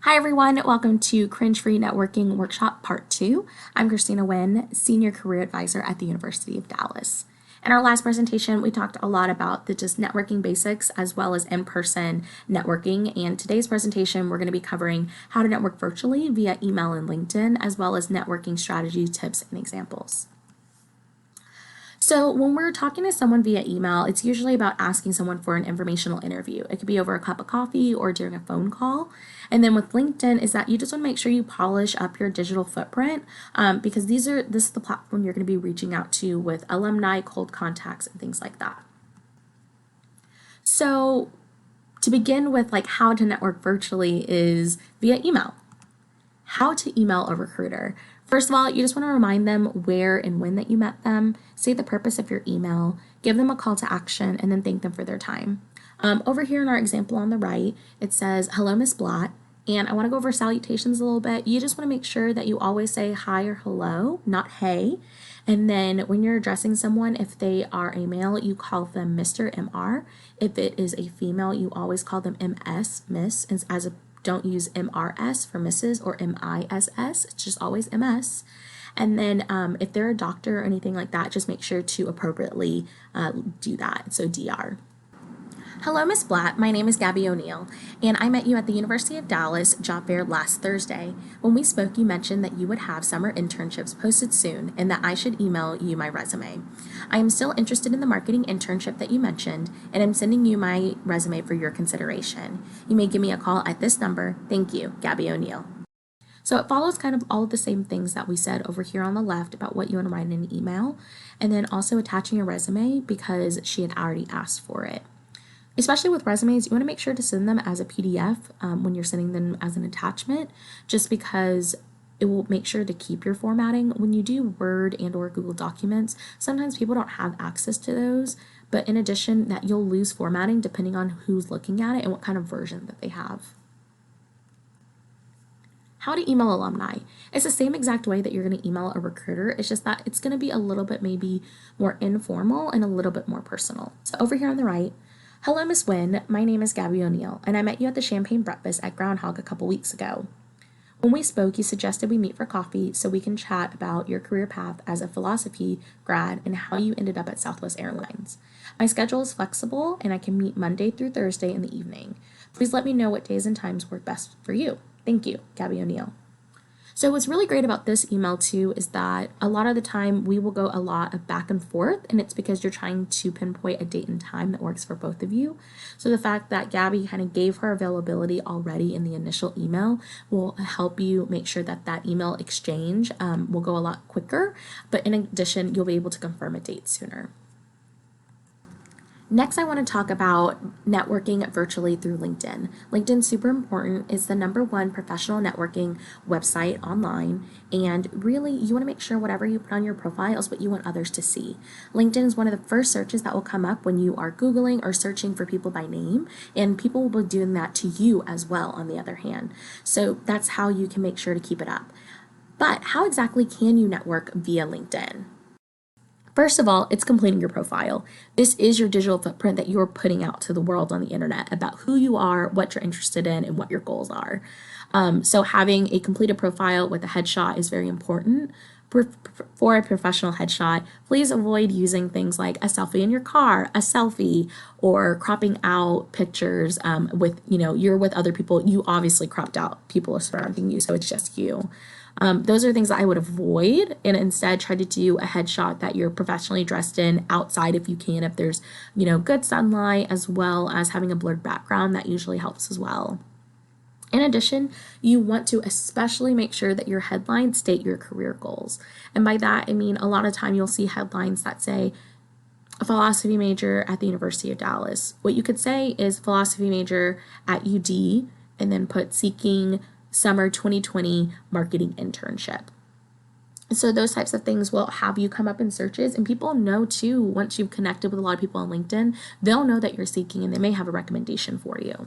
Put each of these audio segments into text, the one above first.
Hi everyone, welcome to Cringe Free Networking Workshop Part 2. I'm Christina Nguyen, Senior Career Advisor at the University of Dallas. In our last presentation, we talked a lot about the just networking basics as well as in-person networking. And today's presentation, we're going to be covering how to network virtually via email and LinkedIn, as well as networking strategy, tips, and examples. So when we're talking to someone via email, it's usually about asking someone for an informational interview. It could be over a cup of coffee or during a phone call. And then with LinkedIn is that you just want to make sure you polish up your digital footprint because this is the platform you're going to be reaching out to with alumni, cold contacts, and things like that. So to begin with, like how to network virtually is via email. How to email a recruiter. First of all, you just want to remind them where and when that you met them, say the purpose of your email, give them a call to action, and then thank them for their time. Over here in our example on the right, it says, "Hello, Miss Blatt," and I want to go over salutations a little bit. You just want to make sure that you always say hi or hello, not hey. And then when you're addressing someone, if they are a male, you call them Mr. MR. If it is a female, you always call them MS, Miss, don't use MRS for Mrs. or MISS. It's just always MS. And then if they're a doctor or anything like that, just make sure to appropriately do that. So DR. Hello, Miss Blatt. My name is Gabby O'Neill, and I met you at the University of Dallas job fair last Thursday. When we spoke, you mentioned that you would have summer internships posted soon and that I should email you my resume. I am still interested in the marketing internship that you mentioned, and I'm sending you my resume for your consideration. You may give me a call at this number. Thank you, Gabby O'Neill. So it follows kind of all of the same things that we said over here on the left about what you want to write in an email, and then also attaching a resume because she had already asked for it. Especially with resumes, you want to make sure to send them as a PDF when you're sending them as an attachment, just because it will make sure to keep your formatting. When you do Word and or Google Documents, sometimes people don't have access to those, but in addition that you'll lose formatting depending on who's looking at it and what kind of version that they have. How to email alumni. It's the same exact way that you're going to email a recruiter. It's just that it's going to be a little bit maybe more informal and a little bit more personal. So over here on the right, "Hello, Miss Nguyen. My name is Gabby O'Neill, and I met you at the Champagne Breakfast at Groundhog a couple weeks ago. When we spoke, you suggested we meet for coffee so we can chat about your career path as a philosophy grad and how you ended up at Southwest Airlines. My schedule is flexible, and I can meet Monday through Thursday in the evening. Please let me know what days and times work best for you. Thank you, Gabby O'Neill." So what's really great about this email too is that a lot of the time we will go a lot of back and forth, and it's because you're trying to pinpoint a date and time that works for both of you. So the fact that Gabby kind of gave her availability already in the initial email will help you make sure that that email exchange will go a lot quicker, but in addition, you'll be able to confirm a date sooner. Next, I want to talk about networking virtually through LinkedIn. LinkedIn's super important. It's the #1 professional networking website online, and really you want to make sure whatever you put on your profile is what you want others to see. LinkedIn is one of the first searches that will come up when you are Googling or searching for people by name, and people will be doing that to you as well on the other hand. So that's how you can make sure to keep it up. But how exactly can you network via LinkedIn? First of all, it's completing your profile. This is your digital footprint that you're putting out to the world on the internet about who you are, what you're interested in, and what your goals are. So having a completed profile with a headshot is very important. For a professional headshot, please avoid using things like a selfie in your car, a selfie, or cropping out pictures with, you're with other people. You obviously cropped out people surrounding you, so it's just you. Those are things that I would avoid and instead try to do a headshot that you're professionally dressed in outside if you can, if there's, good sunlight, as well as having a blurred background. That usually helps as well. In addition, you want to especially make sure that your headlines state your career goals. And by that, I mean a lot of time you'll see headlines that say a philosophy major at the University of Dallas. What you could say is philosophy major at UD and then put seeking summer 2020 marketing internship. So those types of things will have you come up in searches, and people know too, once you've connected with a lot of people on LinkedIn, they'll know that you're seeking and they may have a recommendation for you.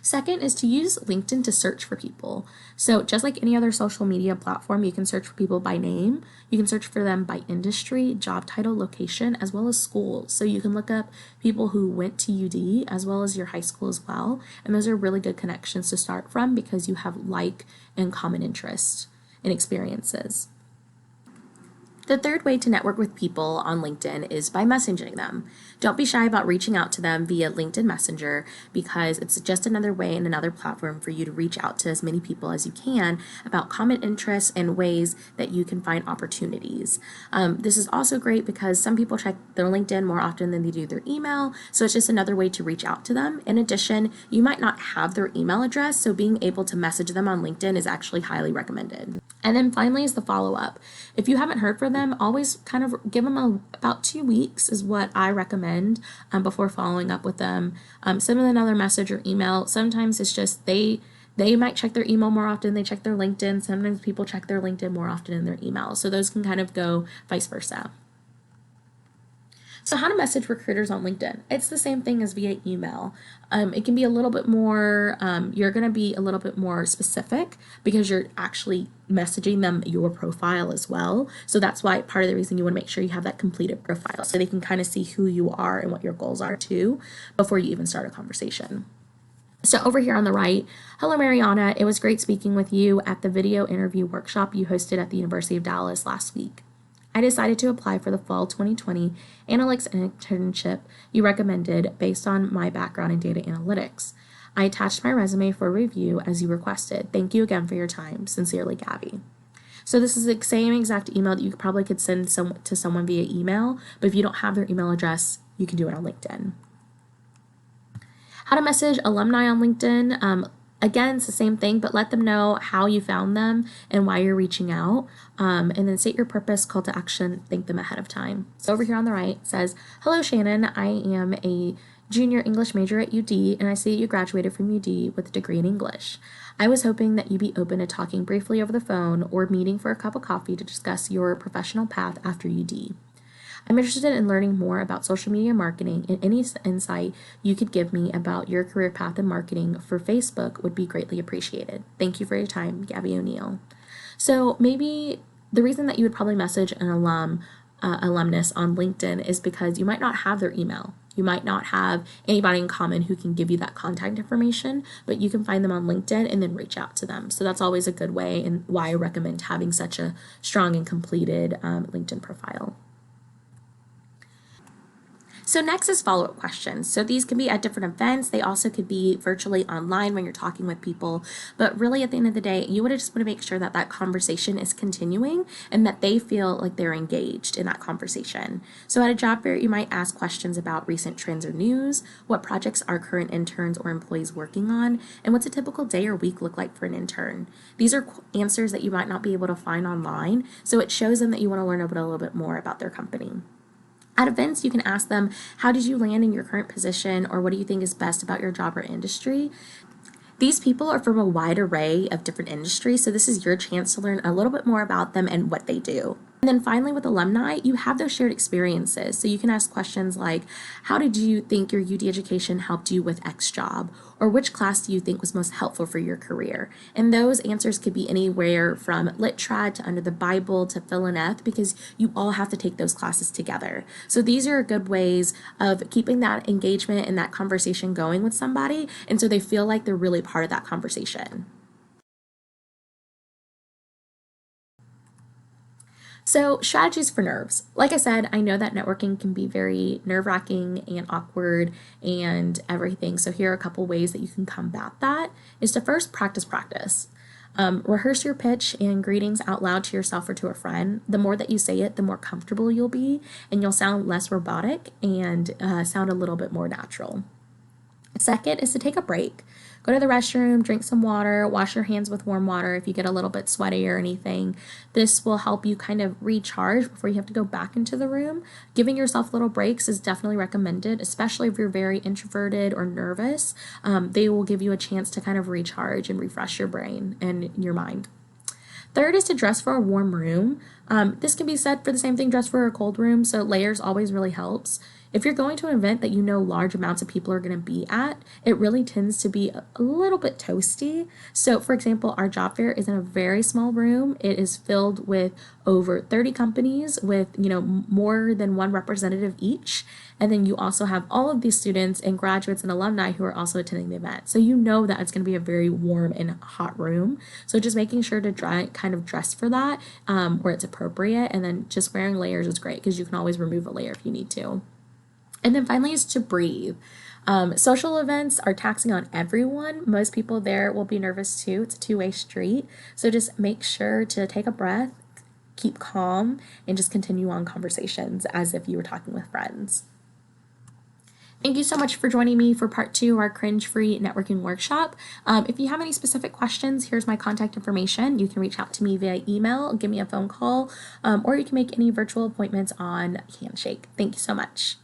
Second is to use LinkedIn to search for people. So just like any other social media platform, you can search for people by name. You can search for them by industry, job title, location, as well as school. So you can look up people who went to UD as well as your high school as well. And those are really good connections to start from because you have like and common interests and experiences. The third way to network with people on LinkedIn is by messaging them. Don't be shy about reaching out to them via LinkedIn Messenger because it's just another way and another platform for you to reach out to as many people as you can about common interests and ways that you can find opportunities. This is also great because some people check their LinkedIn more often than they do their email, so it's just another way to reach out to them. In addition, you might not have their email address, so being able to message them on LinkedIn is actually highly recommended. And then finally is the follow-up. If you haven't heard from them, always kind of give them about 2 weeks is what I recommend before following up with them. Send them another message or email. Sometimes it's just they might check their email more often, they check their LinkedIn. Sometimes people check their LinkedIn more often than their email. So those can kind of go vice versa. So how to message recruiters on LinkedIn? It's the same thing as via email. It can be a little bit more, you're going to be a little bit more specific because you're actually messaging them your profile as well. So that's why part of the reason you want to make sure you have that completed profile so they can kind of see who you are and what your goals are too before you even start a conversation. So over here on the right, hello Mariana, it was great speaking with you at the video interview workshop you hosted at the University of Dallas last week. I decided to apply for the fall 2020 analytics internship you recommended based on my background in data analytics. I attached my resume for review as you requested. Thank you again for your time. Sincerely, Gabby. So this is the same exact email that you probably could send to someone via email, but if you don't have their email address, you can do it on LinkedIn. How to message alumni on LinkedIn. Again, it's the same thing, but let them know how you found them and why you're reaching out. And then state your purpose, call to action, thank them ahead of time. So over here on the right it says, hello Shannon, I am a junior English major at UD and I see that you graduated from UD with a degree in English. I was hoping that you'd be open to talking briefly over the phone or meeting for a cup of coffee to discuss your professional path after UD. I'm interested in learning more about social media marketing, and any insight you could give me about your career path in marketing for Facebook would be greatly appreciated. Thank you for your time, Gabby O'Neill. So maybe the reason that you would probably message an alumnus on LinkedIn is because you might not have their email. You might not have anybody in common who can give you that contact information, but you can find them on LinkedIn and then reach out to them. So that's always a good way and why I recommend having such a strong and completed LinkedIn profile. So next is follow-up questions. So these can be at different events. They also could be virtually online when you're talking with people. But really at the end of the day, you would just want to make sure that that conversation is continuing and that they feel like they're engaged in that conversation. So at a job fair, you might ask questions about recent trends or news, what projects are current interns or employees working on, and what's a typical day or week look like for an intern. These are answers that you might not be able to find online. So it shows them that you want to learn a little bit more about their company. At events, you can ask them, how did you land in your current position, or what do you think is best about your job or industry? These people are from a wide array of different industries, so this is your chance to learn a little bit more about them and what they do. And then finally with alumni, you have those shared experiences. So you can ask questions like, how did you think your UD education helped you with X job? Or which class do you think was most helpful for your career? And those answers could be anywhere from Lit Trad to Under the Bible to Phil and Eth, because you all have to take those classes together. So these are good ways of keeping that engagement and that conversation going with somebody, and so they feel like they're really part of that conversation. So strategies for nerves. Like I said, I know that networking can be very nerve-wracking and awkward and everything. So here are a couple ways that you can combat that is to first practice. Rehearse your pitch and greetings out loud to yourself or to a friend. The more that you say it, the more comfortable you'll be, and you'll sound less robotic and sound a little bit more natural. Second is to take a break. Go to the restroom, drink some water, wash your hands with warm water if you get a little bit sweaty or anything. This will help you kind of recharge before you have to go back into the room. Giving yourself little breaks is definitely recommended, especially if you're very introverted or nervous. They will give you a chance to kind of recharge and refresh your brain and your mind. Third is to dress for a warm room. This can be said for the same thing, dress for a cold room, so layers always really helps. If you're going to an event that you know large amounts of people are going to be at, it really tends to be a little bit toasty. So, for example, our job fair is in a very small room. It is filled with over 30 companies with, more than one representative each. And then you also have all of these students and graduates and alumni who are also attending the event. So you know that it's going to be a very warm and hot room. So just making sure to kind of dress for that where it's appropriate. And then just wearing layers is great because you can always remove a layer if you need to. And then finally is to breathe. Social events are taxing on everyone. Most people there will be nervous too. It's a two-way street. So just make sure to take a breath, keep calm, and just continue on conversations as if you were talking with friends. Thank you so much for joining me for part 2 of our cringe-free networking workshop. If you have any specific questions, here's my contact information. You can reach out to me via email, give me a phone call, or you can make any virtual appointments on Handshake. Thank you so much.